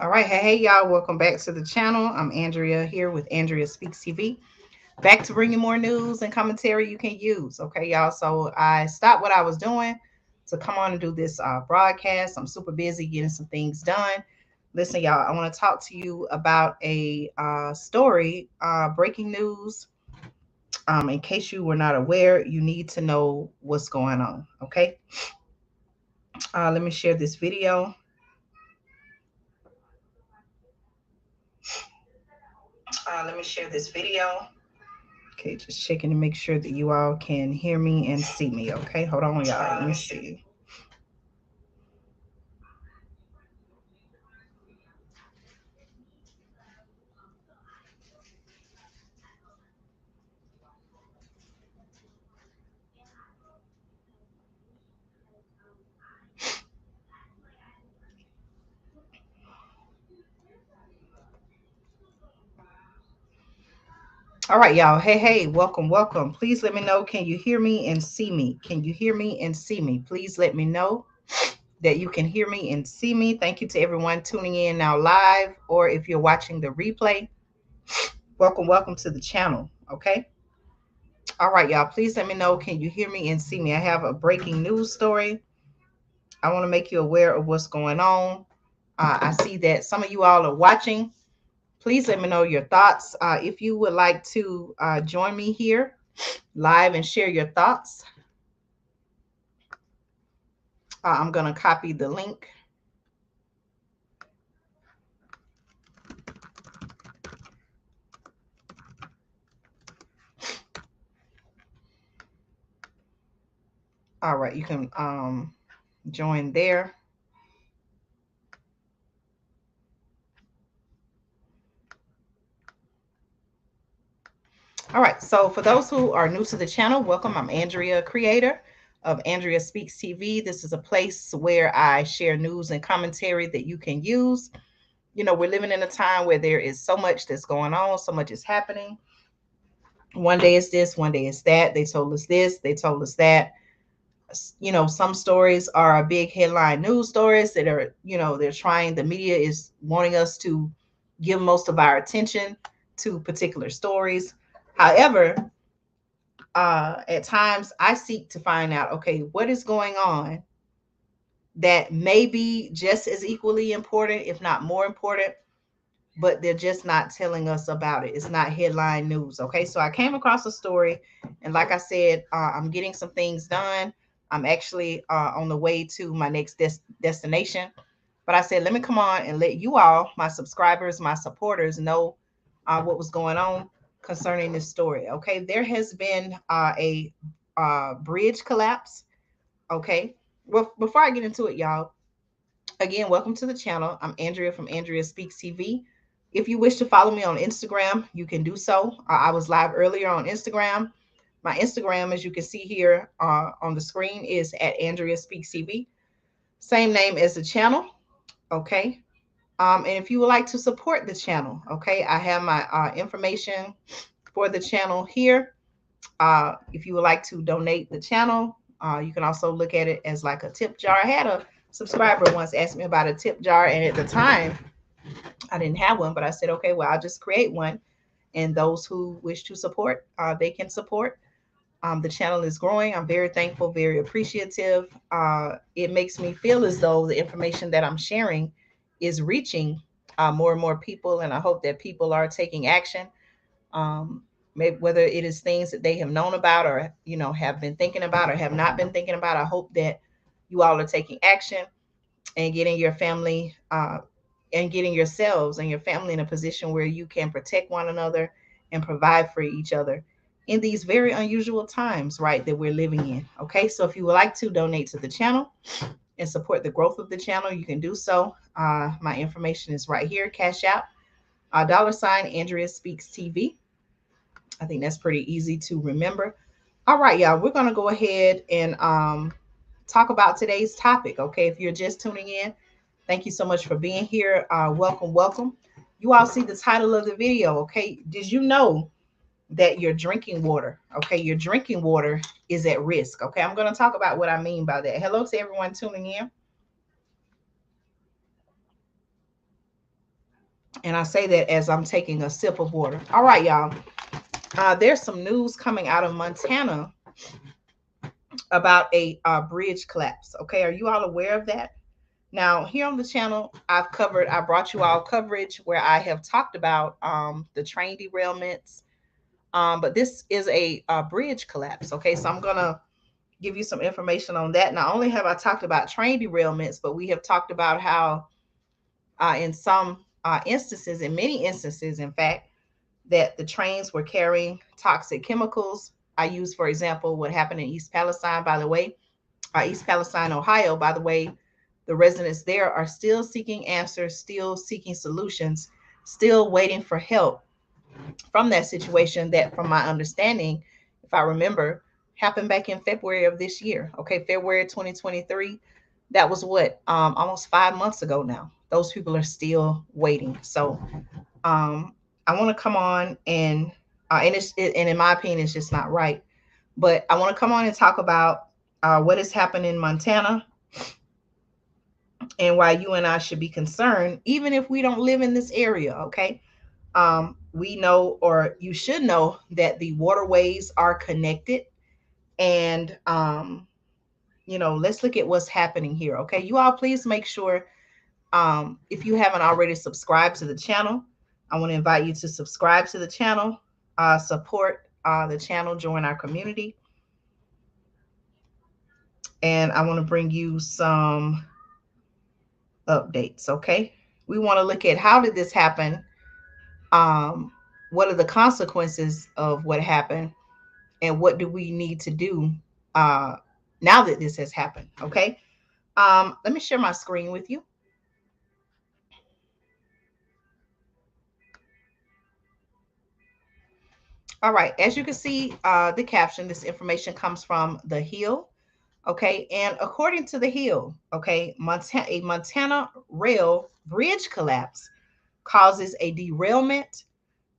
All right, hey y'all, welcome back to the channel. I'm Andrea here with Andrea Speaks TV. Back to bringing more news and commentary you can use. Okay, y'all. So I stopped what I was doing to come on and do this broadcast. I'm super busy getting some things done. Listen, y'all, I want to talk to you about a story, breaking news. In case you were not aware, you need to know what's going on. Okay, let me share this video. Let me share this video. Okay, just checking to make sure that you all can hear me and see me. Okay, hold on, y'all. Let me see. All right, y'all. Hey, hey, welcome, welcome. Please let me know. Can you hear me and see me? Can you hear me and see me? Please let me know that you can hear me and see me. Thank you to everyone tuning in now live, or if you're watching the replay, welcome, welcome to the channel. Okay. All right, y'all. Please let me know. Can you hear me and see me? I have a breaking news story. I want to make you aware of what's going on. I see that some of you all are watching. Please let me know your thoughts. If you would like to join me here live and share your thoughts, I'm going to copy the link. All right, you can join there. All right, so for those who are new to the channel, welcome. I'm Andrea, creator of Andrea Speaks TV. This is a place where I share news and commentary that you can use. You know, we're living in a time where there is so much that's going on, so much is happening. One day it's this, one day it's that. They told us this, they told us that. You know, some stories are big headline news stories that are, you know, they're trying, the media is wanting us to give most of our attention to particular stories. However, at times I seek to find out, okay, what is going on that may be just as equally important, if not more important, but they're just not telling us about it. It's not headline news. Okay. So I came across a story, and like I said, I'm getting some things done. I'm actually on the way to my next destination. But I said, let me come on and let you all, my subscribers, my supporters, know what was going on concerning this story. Okay. There has been a bridge collapse. Okay. Well, before I get into it, y'all, again, welcome to the channel. I'm Andrea from Andrea Speaks TV. If you wish to follow me on Instagram, you can do so. I was live earlier on Instagram. My Instagram, as you can see here on the screen, is at Andrea Speaks TV. Same name as the channel. Okay. And if you would like to support the channel, okay, I have my information for the channel here. If you would like to donate the channel, you can also look at it as like a tip jar. I had a subscriber once asked me about a tip jar, and at the time I didn't have one, but I said, okay, well, I'll just create one. And those who wish to support, they can support. The channel is growing. I'm very thankful, very appreciative. It makes me feel as though the information that I'm sharing is reaching more and more people, and I hope that people are taking action. Um, Maybe whether it is things that they have known about, or you know, have been thinking about, or have not been thinking about. I hope that you all are taking action and getting your family and getting yourselves and your family in a position where you can protect one another and provide for each other in these very unusual times, right, that we're living in. Okay, so if you would like to donate to the channel and support the growth of the channel, you can do so. My information is right here. Cash out $ Andrea Speaks TV. I think that's pretty easy to remember. All right, y'all, we're going to go ahead and talk about today's topic. Okay, if you're just tuning in, thank you so much for being here. Welcome, welcome. You all see the title of the video. Okay, did you know that your drinking water, okay, your drinking water is at risk? Okay, I'm going to talk about what I mean by that. Hello to everyone tuning in. And I say that as I'm taking a sip of water. All right, y'all. There's some news coming out of Montana about a bridge collapse. Okay, are you all aware of that? Now, here on the channel, I brought you all coverage where I have talked about the train derailments. But this is a bridge collapse. Okay, so I'm gonna give you some information on that. Not only have I talked about train derailments, but we have talked about how, in some instances, in many instances, in fact, that the trains were carrying toxic chemicals. I use, for example, what happened in East Palestine, by the way, East Palestine, Ohio, by the way. The residents there are still seeking answers, still seeking solutions, still waiting for help from that situation that, from my understanding, if I remember, happened back in February of this year. Okay, February 2023. That was what, almost 5 months ago now. Those people are still waiting. So um, I want to come on and in my opinion, it's just not right. But I want to come on and talk about what has happened in Montana and why you and I should be concerned, even if we don't live in this area. Okay, we know, or you should know, that the waterways are connected. And, let's look at what's happening here. Okay, you all, please make sure, if you haven't already subscribed to the channel, I want to invite you to subscribe to the channel, support the channel, join our community. And I want to bring you some updates. Okay, we want to look at how did this happen, um, what are the consequences of what happened, and what do we need to do uh, now that this has happened. Okay, let me share my screen with you. All right, as you can see, the caption, this information comes from The Hill. Okay, and according to The Hill, okay, a Montana rail bridge collapse causes a derailment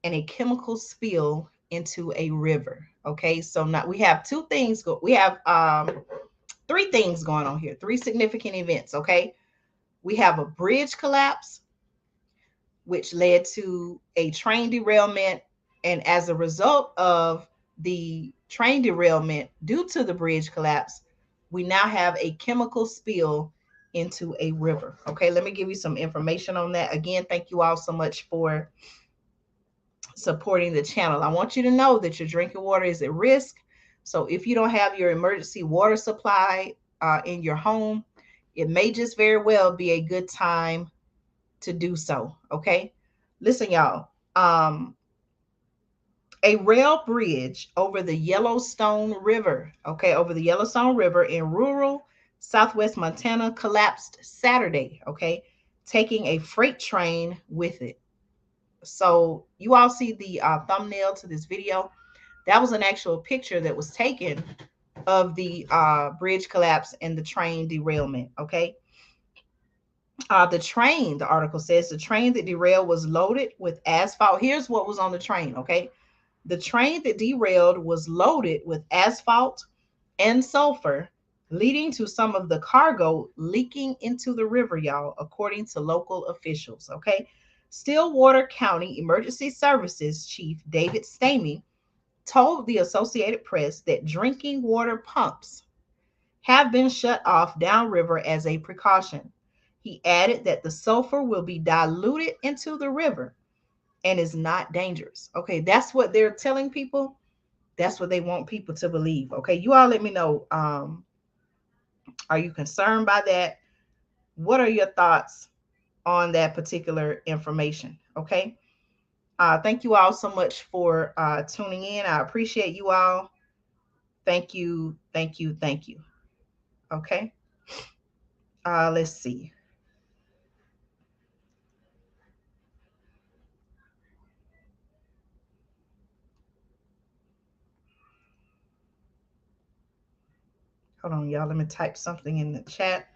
and a chemical spill into a river. Okay, so now we have two things. We have three things going on here, three significant events. Okay, we have a bridge collapse, which led to a train derailment. And as a result of the train derailment due to the bridge collapse, we now have a chemical spill into a river. Okay, let me give you some information on that. Again, thank you all so much for supporting the channel. I want you to know that your drinking water is at risk. So if you don't have your emergency water supply in your home, it may just very well be a good time to do so. Okay, listen, y'all. A rail bridge over the Yellowstone River, okay, over the Yellowstone River in rural southwest Montana collapsed Saturday, okay, taking a freight train with it. So you all see the thumbnail to this video. That was an actual picture that was taken of the bridge collapse and the train derailment, okay. The article says the train that derailed was loaded with asphalt. Here's what was on the train, okay. The train that derailed was loaded with asphalt and sulfur, leading to some of the cargo leaking into the river, y'all, according to local officials. Okay. Stillwater County Emergency Services Chief David Stamey told the Associated Press that drinking water pumps have been shut off downriver as a precaution. He added that the sulfur will be diluted into the river and is not dangerous. Okay, that's what they're telling people. That's what they want people to believe. Okay, you all let me know. Are you concerned by that? What are your thoughts on that particular information? Okay. Thank you all so much for tuning in. I appreciate you all. Thank you, thank you, thank you. Okay. Let's see. Hold on, y'all. Let me type something in the chat.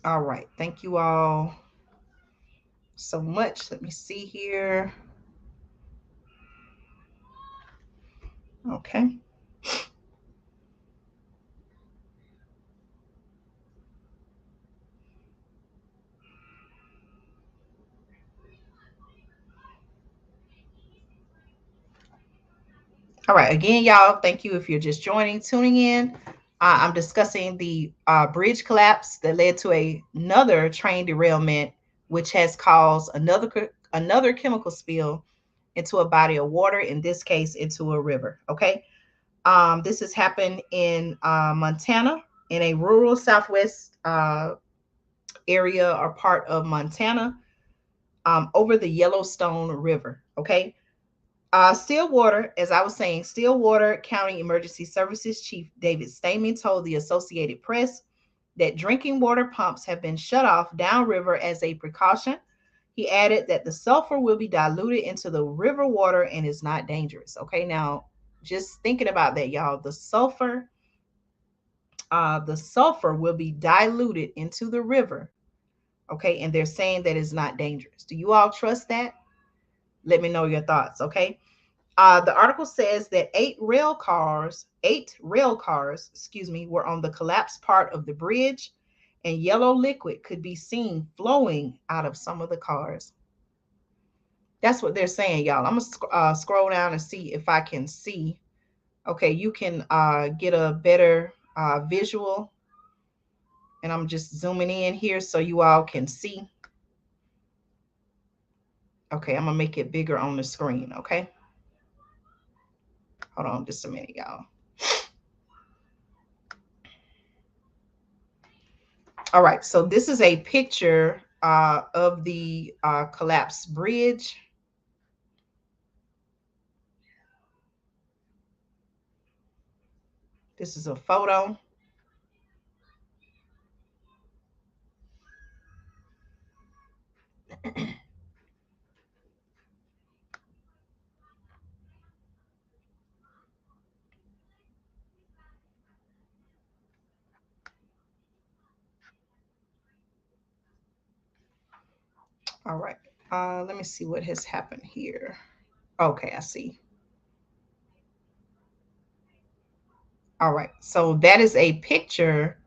All right. Thank you all so much. Let me see here. Okay. All right. Again, y'all, thank you if you're just tuning in. I'm discussing the bridge collapse that led to another train derailment, which has caused another chemical spill into a body of water. In this case, into a river. Okay. This has happened in Montana, in a rural southwest area or part of Montana, over the Yellowstone River. Okay. Stillwater, as I was saying, Stillwater County Emergency Services Chief David Stamey told the Associated Press that drinking water pumps have been shut off downriver as a precaution. He added that the sulfur will be diluted into the river water and is not dangerous. Okay, now just thinking about that, y'all. The sulfur will be diluted into the river. Okay, and they're saying that it's not dangerous. Do you all trust that? Let me know your thoughts. Okay. The article says that excuse me, were on the collapsed part of the bridge, and yellow liquid could be seen flowing out of some of the cars. That's what they're saying, y'all. I'm gonna scroll down and see if I can see. Okay, you can get a better visual, and I'm just zooming in here so you all can see. Okay, I'm gonna make it bigger on the screen. Okay, hold on just a minute, y'all. All right, so this is a picture of the collapsed bridge. This is a photo. All right, let me see what has happened here. Okay, I see. All right, so that is a picture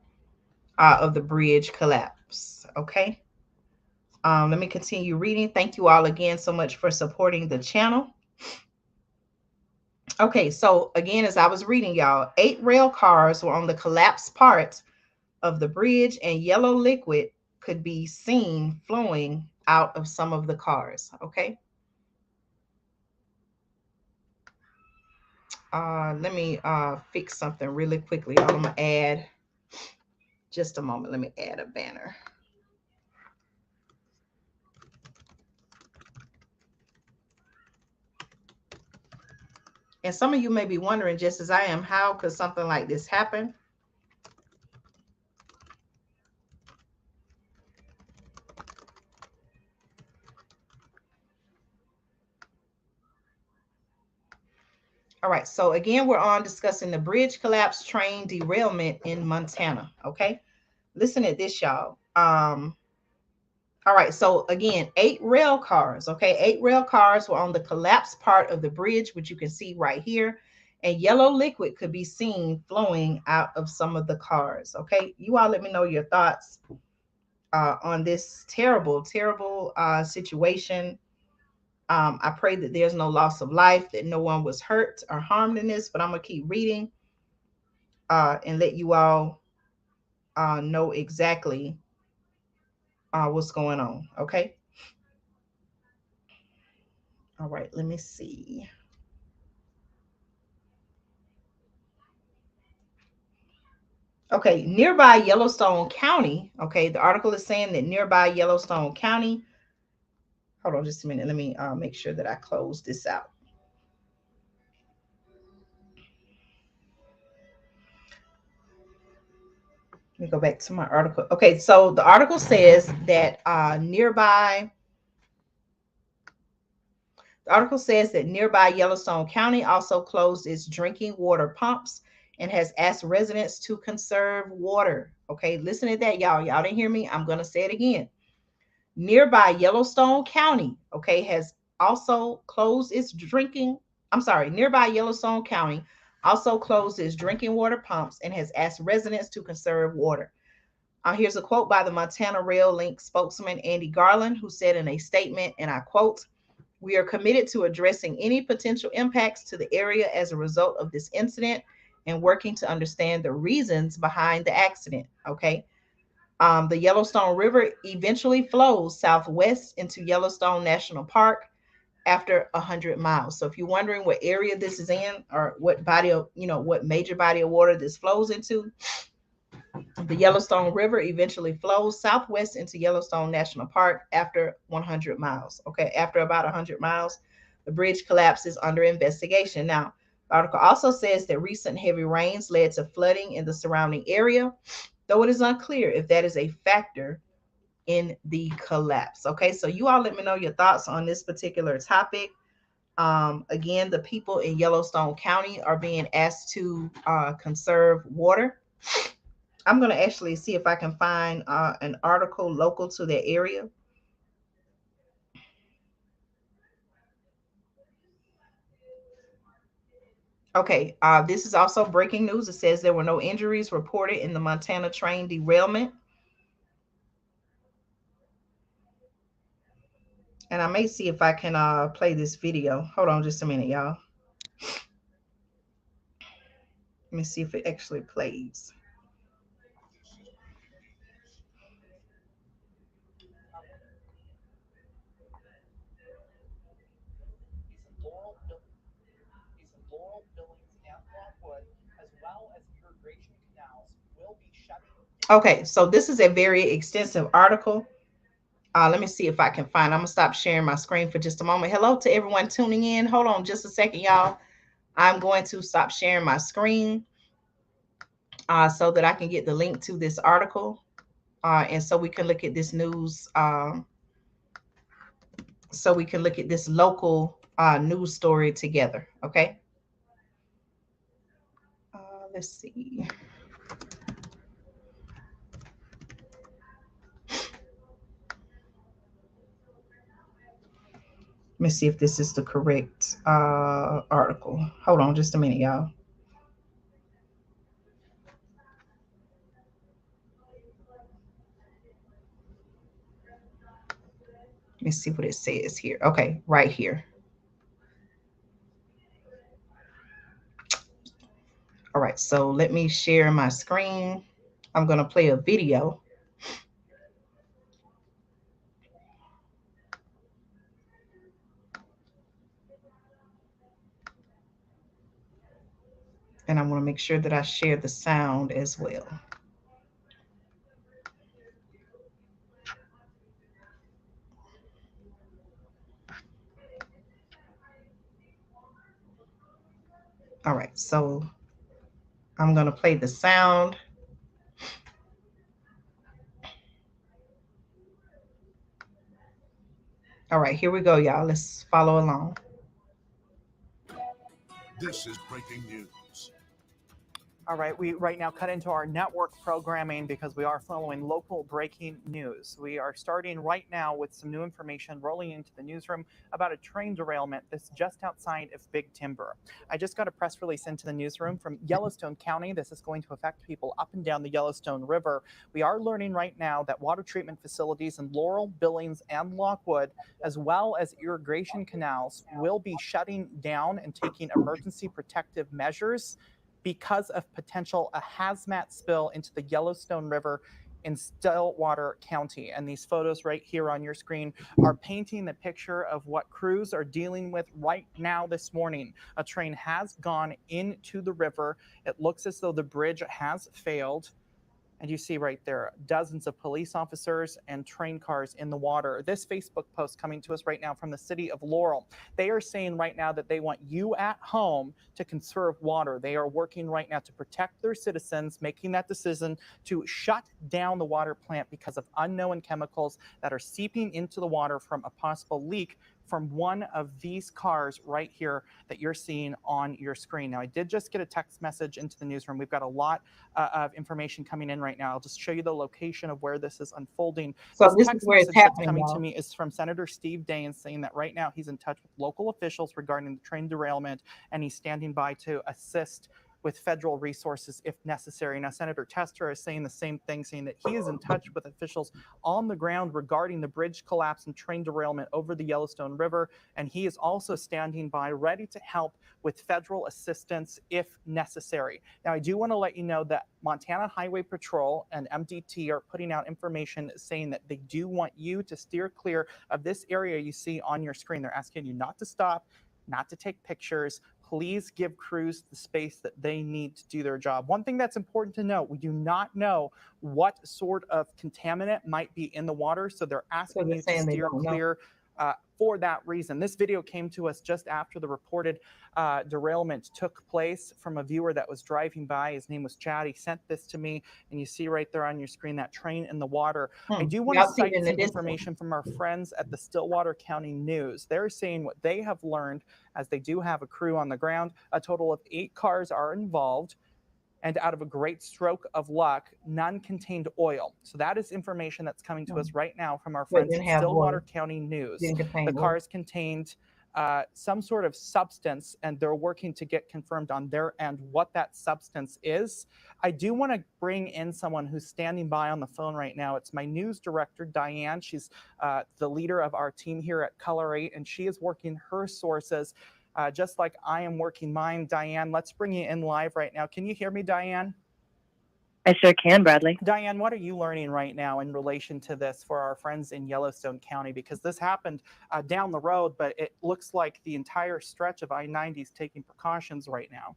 of the bridge collapse. Okay, let me continue reading. Thank you all again so much for supporting the channel. Okay, so again, as I was reading, y'all, 8 rail cars were on the collapsed part of the bridge, and yellow liquid could be seen flowing out of some of the cars. Okay. Let me fix something really quickly. I'm gonna add just a moment. Let me add a banner. And some of you may be wondering, just as I am, how could something like this happen? All right, so again, we're on discussing the bridge collapse train derailment in Montana. Okay, listen at this, y'all. All right, so again, 8 rail cars. Okay, 8 rail cars were on the collapsed part of the bridge, which you can see right here, and yellow liquid could be seen flowing out of some of the cars. Okay, you all let me know your thoughts on this terrible, terrible situation. I pray that there's no loss of life, that no one was hurt or harmed in this, but I'm going to keep reading and let you all know exactly what's going on. Okay. All right. Let me see. Okay. Nearby Yellowstone County. Okay. The article is saying that nearby Yellowstone County. Hold on just a minute. Let me make sure that I close this out. Let me go back to my article. Okay. So the article says that the article says that nearby Yellowstone County also closed its drinking water pumps and has asked residents to conserve water. Okay, listen to that, y'all. Y'all didn't hear me. I'm going to say it again. Nearby Yellowstone County, okay, has also closed its drinking I'm sorry, nearby Yellowstone County also closed its drinking water pumps and has asked residents to conserve water. Here's a quote by the Montana Rail Link spokesman Andy Garland, who said in a statement, and I quote, "We are committed to addressing any potential impacts to the area as a result of this incident and working to understand the reasons behind the accident." Okay. The Yellowstone River eventually flows southwest into Yellowstone National Park after 100 miles. So if you're wondering what area this is in or what body of, what major body of water this flows into, the Yellowstone River eventually flows southwest into Yellowstone National Park after 100 miles. Okay, after about 100 miles, the bridge collapse is under investigation. Now, the article also says that recent heavy rains led to flooding in the surrounding area, though it is unclear if that is a factor in the collapse. Okay, so you all let me know your thoughts on this particular topic. Again, the people in Yellowstone County are being asked to conserve water. I'm going to actually see if I can find an article local to their area. Okay, this is also breaking news. It says there were no injuries reported in the Montana train derailment. And I may see if I can play this video. Hold on just a minute, y'all. Let me see if it actually plays. Okay, so this is a very extensive article. Let me see if I can find. I'm gonna stop sharing my screen for just a moment. Hello to everyone tuning in. Hold on just a second, y'all. I'm going to stop sharing my screen so that I can get the link to this article, and so we can look at this news. So we can look at this local news story together. Okay. Let's see. Let me see if this is the correct article. Hold on just a minute, y'all. Let me see what it says here. Okay, right here. All right, so let me share my screen. I'm going to play a video. And I want to make sure that I share the sound as well. All right, so I'm going to play the sound. All right, here we go, y'all. Let's follow along. This is breaking news. All right, we right now cut into our network programming because we are following local breaking news. We are starting right now with some new information rolling into the newsroom about a train derailment that's just outside of Big Timber. I just got a press release into the newsroom from Yellowstone County. This is going to affect people up and down the Yellowstone River. We are learning right now that water treatment facilities in Laurel, Billings, and Lockwood, as well as irrigation canals, will be shutting down and taking emergency protective measures because of potential a hazmat spill into the Yellowstone River in Stillwater County. And these photos right here on your screen are painting the picture of what crews are dealing with right now this morning. A train has gone into the river. It looks as though the bridge has failed. And you see right there, dozens of police officers and train cars in the water. This Facebook post coming to us right now from the city of Laurel. They are saying right now that they want you at home to conserve water. They are working right now to protect their citizens, making that decision to shut down the water plant because of unknown chemicals that are seeping into the water from a possible leak from one of these cars right here that you're seeing on your screen. Now, I did just get a text message into the newsroom. We've got a lot of information coming in right now. I'll just show you the location of where this is unfolding. So This this is text where it's message that's happening, coming to y'all. me is from Senator Steve Daines, saying that right now he's in touch with local officials regarding the train derailment, and he's standing by to assist with federal resources if necessary. Now, Senator Tester is saying the same thing, saying that he is in touch with officials on the ground regarding the bridge collapse and train derailment over the Yellowstone River, and he is also standing by ready to help with federal assistance if necessary. Now, I do want to let you know that Montana Highway Patrol and MDT are putting out information saying that they do want you to steer clear of this area you see on your screen. They're asking you not to stop, not to take pictures. Please give crews the space that they need to do their job. One thing that's important to note, we do not know what sort of contaminant might be in the water, so they're So asking they're you to saying they steer don't know. clear for that reason. This video came to us just after the reported derailment took place from a viewer that was driving by. His name was Chad. He sent this to me, and you see right there on your screen that train in the water. I do want to Y'all see it cite in the some distance. information from our friends at the Stillwater County News. They're saying what they have learned, as they do have a crew on the ground. A total of 8 cars are involved, and out of a great stroke of luck, none contained oil. So that is information that's coming to us right now from our So it friends didn't at have Stillwater oil. County News. Didn't contain The oil. cars contained some sort of substance, and they're working to get confirmed on their end what that substance is. I do want to bring in someone who's standing by on the phone right now. It's my news director, Diane. She's the leader of our team here at Color 8, and she is working her sources just like I am working mine. Diane, let's bring you in live right now. Can you hear me, Diane? I sure can, Bradley. Diane, what are you learning right now in relation to this for our friends in Yellowstone County? Because this happened down the road, but it looks like the entire stretch of I-90 is taking precautions right now.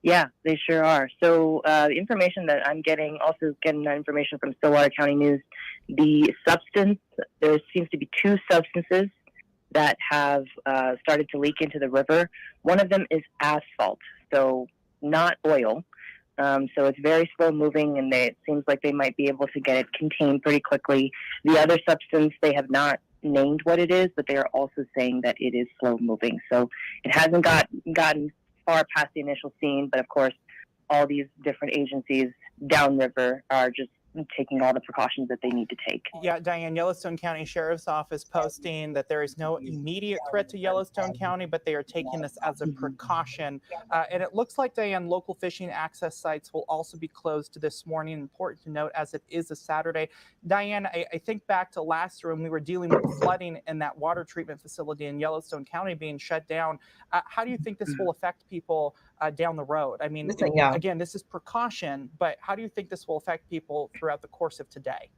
Yeah, they sure are. So the information that I'm getting, also getting that information from Stillwater County News, the substance, there seems to be 2 substances that have started to leak into the river. One of them is asphalt, so not oil. So it's very slow moving, and it seems like they might be able to get it contained pretty quickly. The other substance, they have not named what it is, but they are also saying that it is slow moving. So it hasn't gotten far past the initial scene, but of course, all these different agencies downriver are just taking all the precautions that they need to take. Yeah, Diane, Yellowstone County Sheriff's Office posting that there is no immediate threat to Yellowstone County, but they are taking this as a precaution. And it looks like, Diane, local fishing access sites will also be closed this morning. Important to note, as it is a Saturday. Diane, I think back to last year when we were dealing with the flooding in that water treatment facility in Yellowstone County being shut down. How do you think this will affect people down the road? I mean, Listen, y'all. again, this is precaution, but how do you think this will affect people throughout the course of today?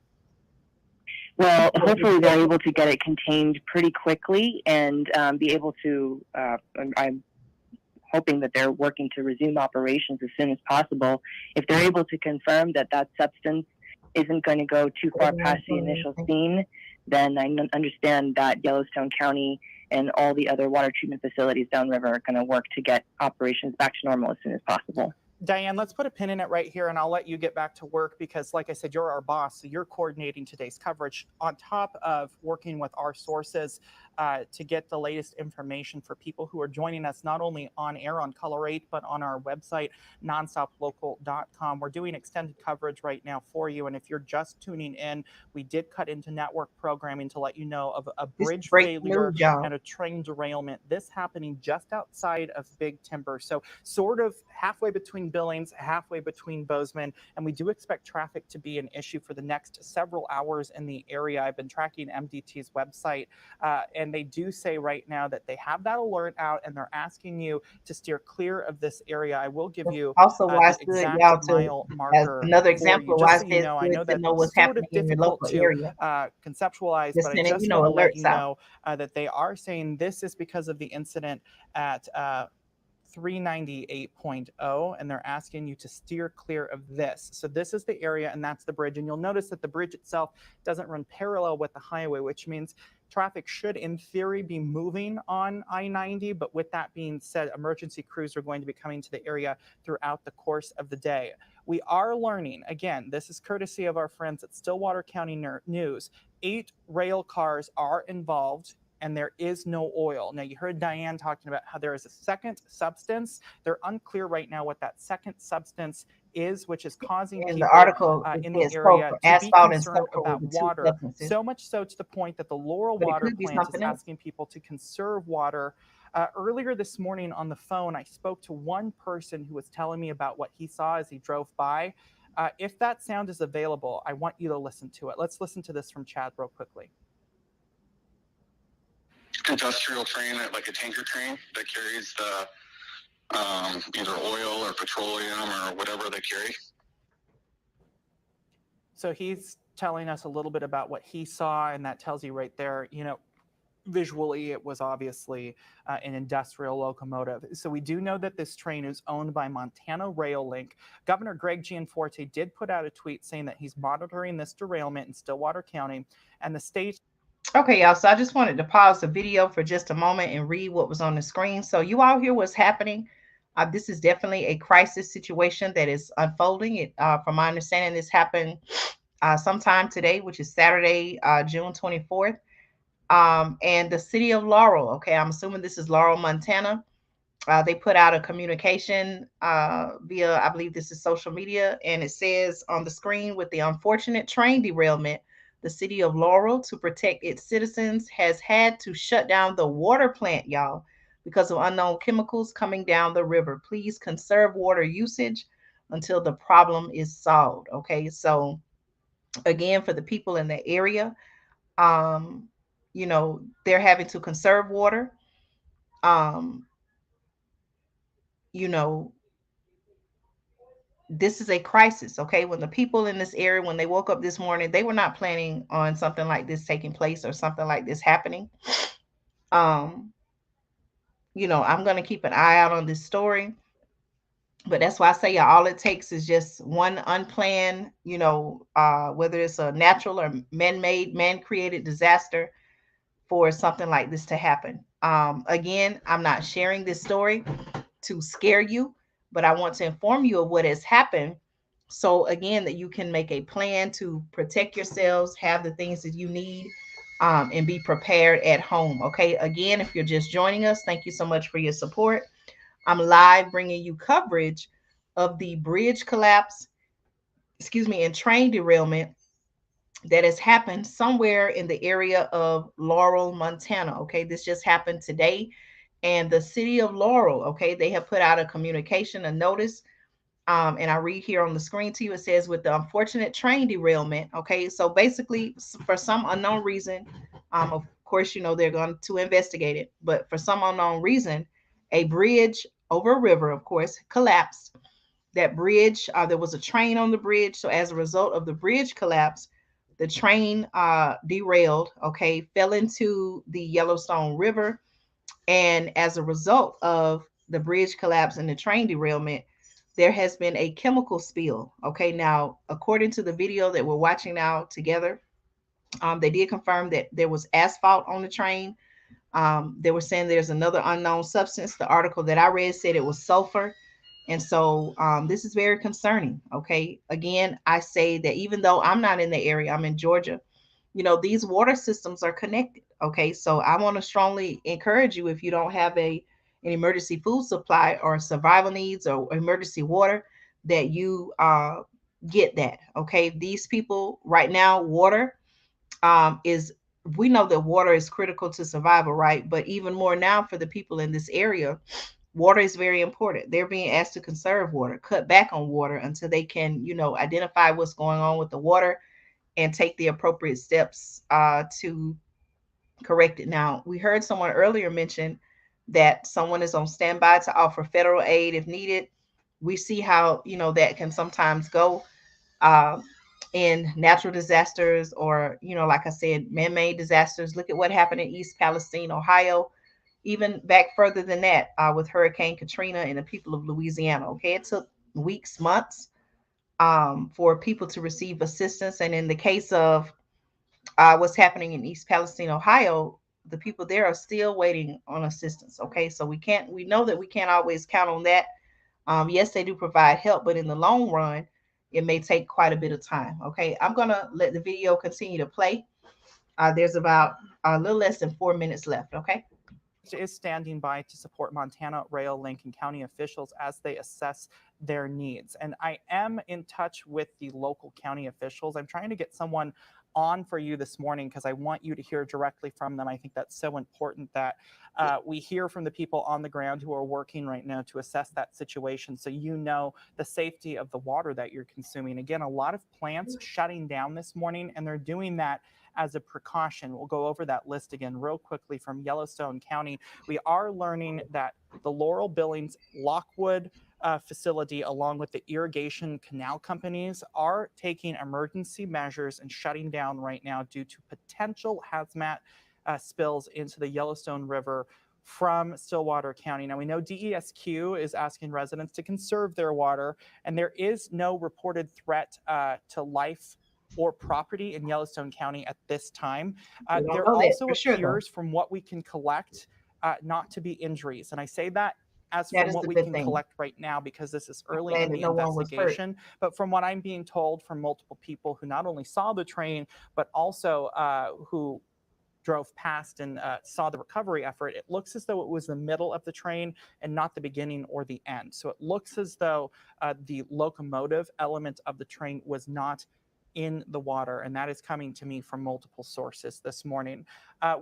Well, hopefully they're able to get it contained pretty quickly and be able to, I'm hoping that they're working to resume operations as soon as possible. If they're able to confirm that that substance isn't going to go too far past the initial scene, then I understand that Yellowstone County and all the other water treatment facilities downriver are going to work to get operations back to normal as soon as possible. Diane, let's put a pin in it right here, and I'll let you get back to work because, like I said, you're our boss, so you're coordinating today's coverage on top of working with our sources to get the latest information for people who are joining us not only on air on Color 8, but on our website, nonstoplocal.com. We're doing extended coverage right now for you, and if you're just tuning in, we did cut into network programming to let you know of a bridge failure and a train derailment. This happening just outside of Big Timber, so sort of halfway between Billings, halfway between Bozeman, and we do expect traffic to be an issue for the next several hours in the area. I've been tracking MDT's website, and they do say right now that they have that alert out, and they're asking you to steer clear of this area. I will give you also why the it's good, exact y'all, to mile marker another for example you, why just so you know. I know it's good to that's know what's sort happening of in your difficult local to area. conceptualize, Just but I sending, just want to let you alerts out. know that they are saying this is because of the incident at 398.0, and they're asking you to steer clear of this. So this is the area, and that's the bridge. And you'll notice that the bridge itself doesn't run parallel with the highway, which means traffic should, in theory, be moving on I-90. But with that being said, emergency crews are going to be coming to the area throughout the course of the day. We are learning, again, this is courtesy of our friends at Stillwater County News, 8 rail cars are involved and there is no oil. Now, you heard Diane talking about how there is a second substance. They're unclear right now what that second substance is, which is causing In the people article, it in the says area sulfur, to be asphalt, and concerned sulfur were about the two water. substances, So much so to the point that the Laurel but it Water could be Plant is something else. asking people to conserve water. Earlier this morning on the phone, I spoke to one person who was telling me about what he saw as he drove by. If that sound is available, I want you to listen to it. Let's listen to this from Chad real quickly. Industrial train, like a tanker train that carries the either oil or petroleum or whatever they carry. So he's telling us a little bit about what he saw, and that tells you right there, visually it was obviously an industrial locomotive. So we do know that this train is owned by Montana Rail Link. Governor Greg Gianforte did put out a tweet saying that he's monitoring this derailment in Stillwater County, and the state. Okay, y'all. So I just wanted to pause the video for just a moment and read what was on the screen. So you all hear what's happening. This is definitely a crisis situation that is unfolding. From my understanding, this happened sometime today, which is Saturday, June 24th. And the city of Laurel, okay, I'm assuming this is Laurel, Montana. They put out a communication via, I believe this is social media, and it says on the screen, with the unfortunate train derailment, the city of Laurel, to protect its citizens, has had to shut down the water plant, y'all, because of unknown chemicals coming down the river. Please conserve water usage until the problem is solved. Okay, so again, for the people in the area, um, they're having to conserve water. Um, you know, this is a crisis. Okay, when the people in this area, when they woke up this morning, they were not planning on something like this taking place or something like this happening. um I'm going to keep an eye out on this story, but that's why I say, yeah, all it takes is just one unplanned, whether it's a natural or man-made, man-created disaster for something like this to happen. Again, I'm not sharing this story to scare you, but I want to inform you of what has happened. So, again, that you can make a plan to protect yourselves, have the things that you need, and be prepared at home. Okay. Again, if you're just joining us, thank you so much for your support. I'm live bringing you coverage of the bridge collapse, and train derailment that has happened somewhere in the area of Laurel, Montana. Okay, this just happened today. And the city of Laurel, okay, they have put out a communication, a notice. And I read here on the screen to you, it says, with the unfortunate train derailment. Okay, so basically, for some unknown reason, of course, they're going to investigate it, but for some unknown reason, a bridge over a river, of course, collapsed. That bridge, there was a train on the bridge. So as a result of the bridge collapse, the train derailed, okay, fell into the Yellowstone River. And as a result of the bridge collapse and the train derailment, there has been a chemical spill. Okay, now, according to the video that we're watching now together, they did confirm that there was asphalt on the train. They were saying there's another unknown substance. The article that I read said it was sulfur. And so this is very concerning. Okay. Again, I say that even though I'm not in the area, I'm in Georgia, these water systems are connected. Okay. So I want to strongly encourage you, if you don't have an emergency food supply or survival needs or emergency water, that you get that. Okay. These people right now, water is, we know that water is critical to survival, right? But even more now for the people in this area, water is very important. They're being asked to conserve water, cut back on water until they can, identify what's going on with the water and take the appropriate steps to correct it. Now, we heard someone earlier mention that someone is on standby to offer federal aid if needed. We see how, that can sometimes go. Um, in natural disasters, or like I said, man-made disasters. Look at what happened in East Palestine, Ohio, even back further than that, with Hurricane Katrina and the people of Louisiana. Okay, it took weeks, months, for people to receive assistance. And in the case of what's happening in East Palestine, Ohio, the people there are still waiting on assistance. Okay, so we know that we can't always count on that. Yes, they do provide help, but in the long run, it may take quite a bit of time. Okay, I'm gonna let the video continue to play. There's about a little less than 4 minutes left. Okay. Is standing by to support Montana Rail Link and county officials as they assess their needs. And I am in touch with the local county officials. I'm trying to get someone on for you this morning because I want you to hear directly from them. I think that's so important that we hear from the people on the ground who are working right now to assess that situation so you know the safety of the water that you're consuming. Again, a lot of plants shutting down this morning, and they're doing that as a precaution. We'll go over that list again real quickly from Yellowstone County. We are learning that the Laurel Billings Lockwood facility, along with the irrigation canal companies, are taking emergency measures and shutting down right now due to potential hazmat spills into the Yellowstone River from Stillwater County. Now, we know DESQ is asking residents to conserve their water, and there is no reported threat to life or property in Yellowstone County at this time. We don't There know that also for sure, though. appears, from what we can collect, not to be injuries. And I say that as That from is what the we good can thing. collect right now because this is I'm early glad in that the no one was hurt. investigation. But from what I'm being told from multiple people who not only saw the train, but also who drove past and saw the recovery effort, it looks as though it was the middle of the train and not the beginning or the end. So it looks as though the locomotive element of the train was not in the water, and that is coming to me from multiple sources this morning.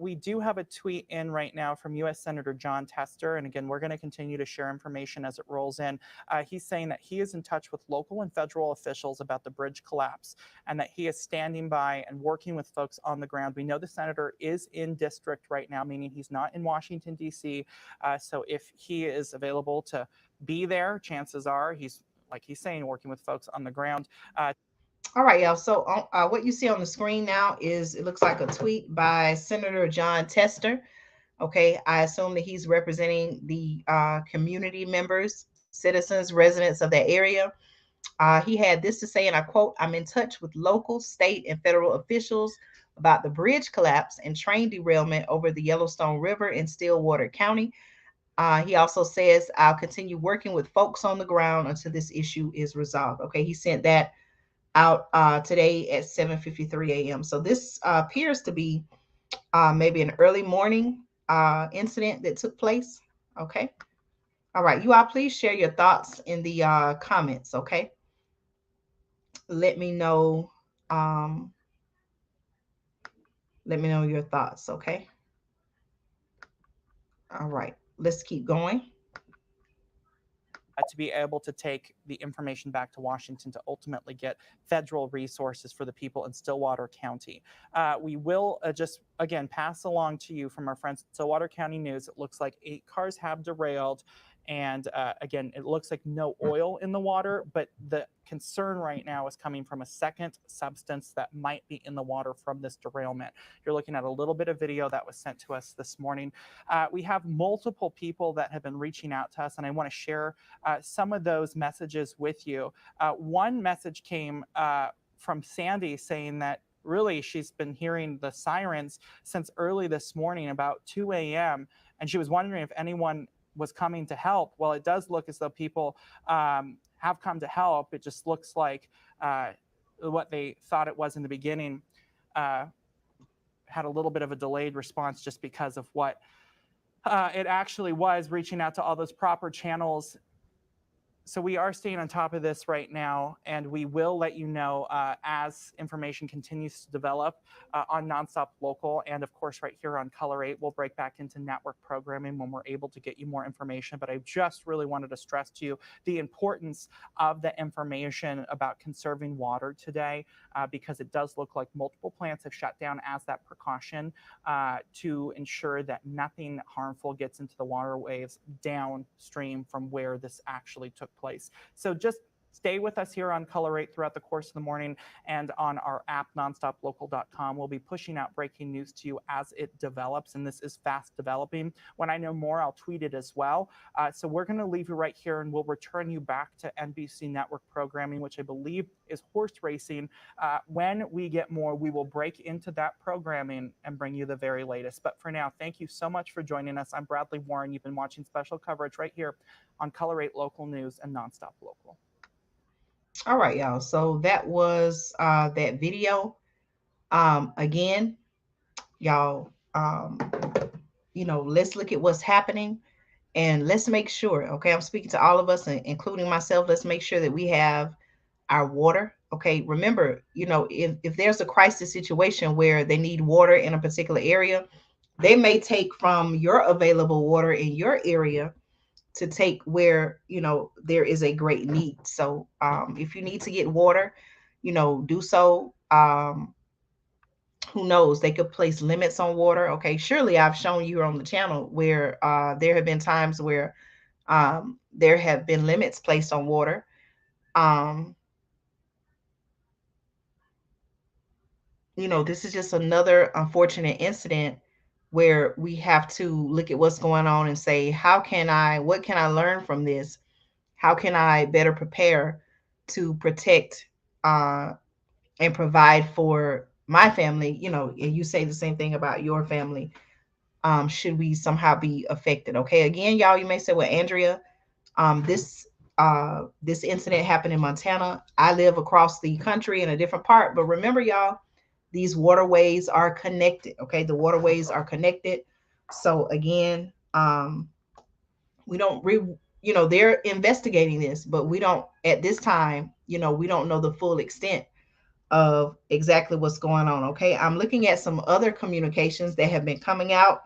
We do have a tweet in right now from U.S. Senator John Tester, and again, we're going to continue to share information as it rolls in. He's saying that he is in touch with local and federal officials about the bridge collapse and that he is standing by and working with folks on the ground. We know the senator is in district right now, meaning he's not in Washington, D.C. So if he is available to be there, chances are he's, like he's saying, working with folks on the ground. All right, y'all. So what you see on the screen now is it looks like a tweet by Senator John Tester. Okay, I assume that he's representing the community members, citizens, residents of that area. He had this to say, and I quote, "I'm in touch with local, state, and federal officials about the bridge collapse and train derailment over the Yellowstone River in Stillwater County." He also says, "I'll continue working with folks on the ground until this issue is resolved." Okay, he sent that out today at 7:53 a.m. So this appears to be maybe an early morning incident that took place. Okay. All right. You all please share your thoughts in the comments. Okay. Let me know. Um, let me know your thoughts. Okay. All right. Let's keep going. To be able to take the information back to Washington to ultimately get federal resources for the people in Stillwater County. We will just, again, pass along to you from our friends at Stillwater County News. It looks like 8 cars have derailed. And again, it looks like no oil in the water, but the concern right now is coming from a second substance that might be in the water from this derailment. You're looking at a little bit of video that was sent to us this morning. We have multiple people that have been reaching out to us, and I want to share some of those messages with you. One message came from Sandy saying that really she's been hearing the sirens since early this morning, about 2 a.m., and she was wondering if anyone was coming to help. Well, it does look as though people have come to help. It just looks like what they thought it was in the beginning had a little bit of a delayed response just because of what it actually was, reaching out to all those proper channels. So we are staying on top of this right now, and we will let you know as information continues to develop on Nonstop Local, and of course right here on Color 8. We'll break back into network programming when we're able to get you more information. But I just really wanted to stress to you the importance of the information about conserving water today, because it does look like multiple plants have shut down as that precaution to ensure that nothing harmful gets into the waterways downstream from where this actually took place. So just stay with us here on Color 8 throughout the course of the morning, and on our app, nonstoplocal.com. We'll be pushing out breaking news to you as it develops, and this is fast developing. When I know more, I'll tweet it as well. So we're going to leave you right here, and we'll return you back to NBC network programming, which I believe is horse racing. When we get more, we will break into that programming and bring you the very latest. But for now, thank you so much for joining us. I'm Bradley Warren. You've been watching special coverage right here on Color 8 Local News and Nonstop Local. All right, y'all. So that was that video. Again, y'all. Let's look at what's happening and let's make sure, okay, I'm speaking to all of us, including myself, let's make sure that we have our water. Okay, remember, if there's a crisis situation where they need water in a particular area, they may take from your available water in your area to take where there is a great need. So if you need to get water, do so. Who knows, they could place limits on water. Okay, surely I've shown you on the channel where there have been times where there have been limits placed on water. um this is just another unfortunate incident where we have to look at what's going on and say, what can I learn from this? How can I better prepare to protect uh, and provide for my family? And you say the same thing about your family. Should we somehow be affected? Okay, again, y'all, you may say, well, Andrea, this incident happened in Montana. I live across the country in a different part, but remember, y'all, these waterways are connected. Okay, the waterways are connected. So again, we don't they're investigating this, but we don't at this time, we don't know the full extent of exactly what's going on. Okay, I'm looking at some other communications that have been coming out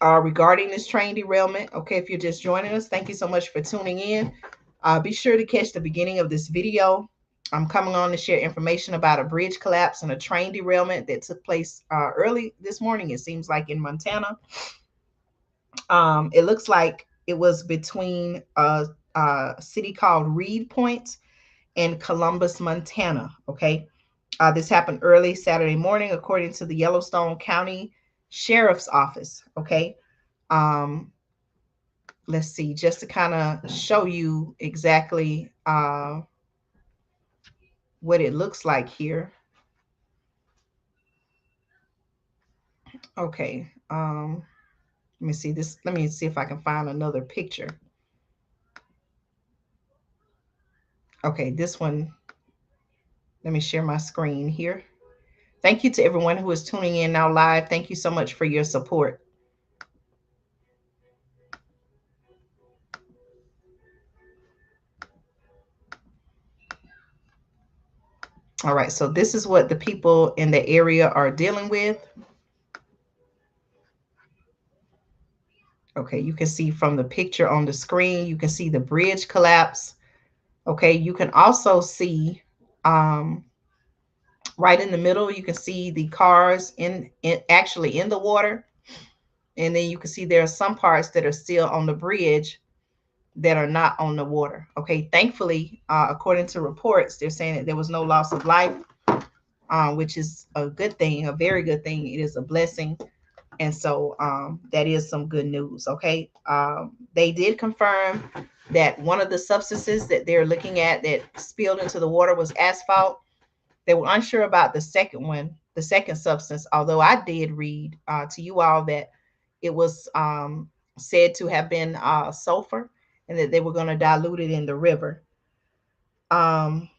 regarding this train derailment. Okay, if you're just joining us, thank you so much for tuning in. Be sure to catch the beginning of this video. I'm coming on to share information about a bridge collapse and a train derailment that took place early this morning, it seems like, in Montana. It looks like it was between a city called Reed Point and Columbus, Montana. Okay, this happened early Saturday morning, according to the Yellowstone County Sheriff's Office. Okay, um, let's see, just to kind of show you exactly what it looks like here. Okay, let me see this. Let me see if I can find another picture. Okay, this one. Let me share my screen here. Thank you to everyone who is tuning in now live. Thank you so much for your support. All right, so this is what the people in the area are dealing with. Okay, you can see from the picture on the screen, you can see the bridge collapse. Okay, you can also see right in the middle, you can see the cars actually in the water. And then you can see there are some parts that are still on the bridge that are not on the water. Okay, thankfully, according to reports, they're saying that there was no loss of life, which is a good thing, a very good thing. It is a blessing. And so that is some good news. Okay, they did confirm that one of the substances that they're looking at that spilled into the water was asphalt. They were unsure about the second one, the second substance, although I did read to you all that it was said to have been sulfur, and that they were going to dilute it in the river. Um,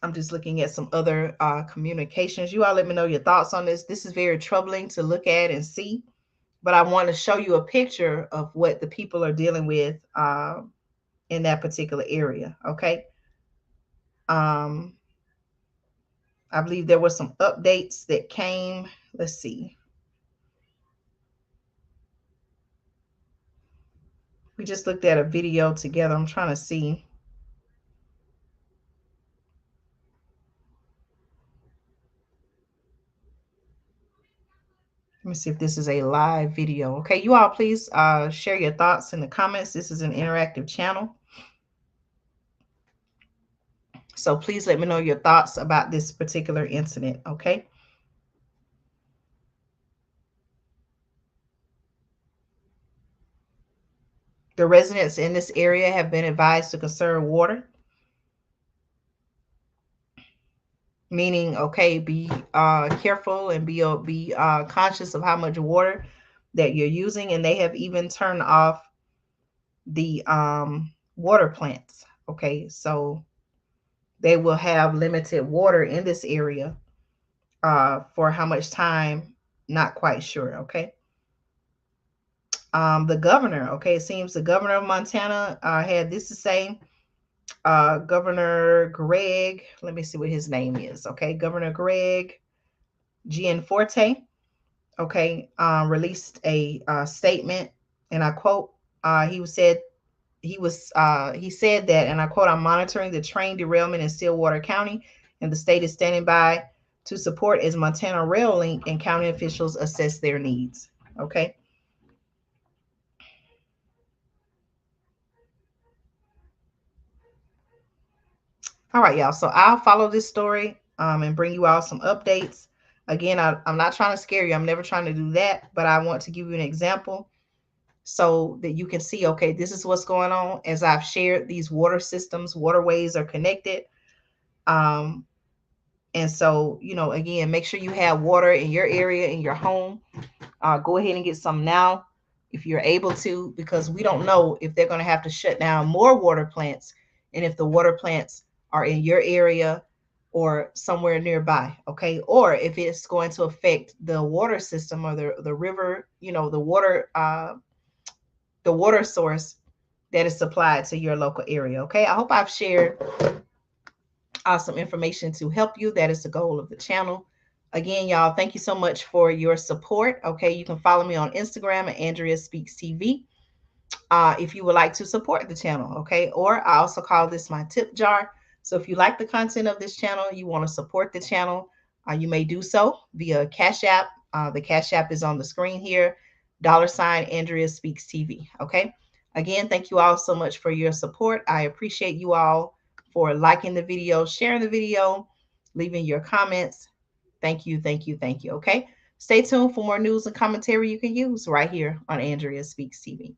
I'm just looking at some other communications. You all let me know your thoughts on this. This is very troubling to look at and see, but I want to show you a picture of what the people are dealing with in that particular area. Okay. Um, I believe there were some updates that came. Let's see. We just looked at a video together. I'm trying to see. Let me see if this is a live video. Okay, you all please share your thoughts in the comments. This is an interactive channel. So please let me know your thoughts about this particular incident, okay? The residents in this area have been advised to conserve water, meaning, okay, be careful and be conscious of how much water that you're using. And they have even turned off the water plants. Okay, so they will have limited water in this area For how much time, not quite sure. Okay. The governor, okay, it seems the governor of Montana had this to say. Governor Greg, let me see what his name is. Okay, Governor Greg Gianforte, okay, released a statement, and I quote, he said he said that, and I quote, "I'm monitoring the train derailment in Stillwater County, and the state is standing by to support as Montana Rail Link and county officials assess their needs." Okay. All right, y'all. So I'll follow this story and bring you all some updates. Again, I'm not trying to scare you. I'm never trying to do that, but I want to give you an example so that you can see, okay, this is what's going on. As I've shared, these water systems, waterways are connected. Um, and so, again, make sure you have water in your area, in your home. Go ahead and get some now if you're able to, because we don't know if they're going to have to shut down more water plants and if the water plants are in your area or somewhere nearby. Okay. Or if it's going to affect the water system or the river, the water source that is supplied to your local area. Okay. I hope I've shared some information to help you. That is the goal of the channel. Again, y'all, thank you so much for your support. Okay, you can follow me on Instagram at Andrea Speaks TV if you would like to support the channel. Okay, or I also call this my tip jar. So if you like the content of this channel, you want to support the channel, you may do so via Cash App. The Cash App is on the screen here. $ Andrea Speaks TV. Okay. Again, thank you all so much for your support. I appreciate you all for liking the video, sharing the video, leaving your comments. Thank you, thank you, thank you. Okay. Stay tuned for more news and commentary you can use right here on Andrea Speaks TV.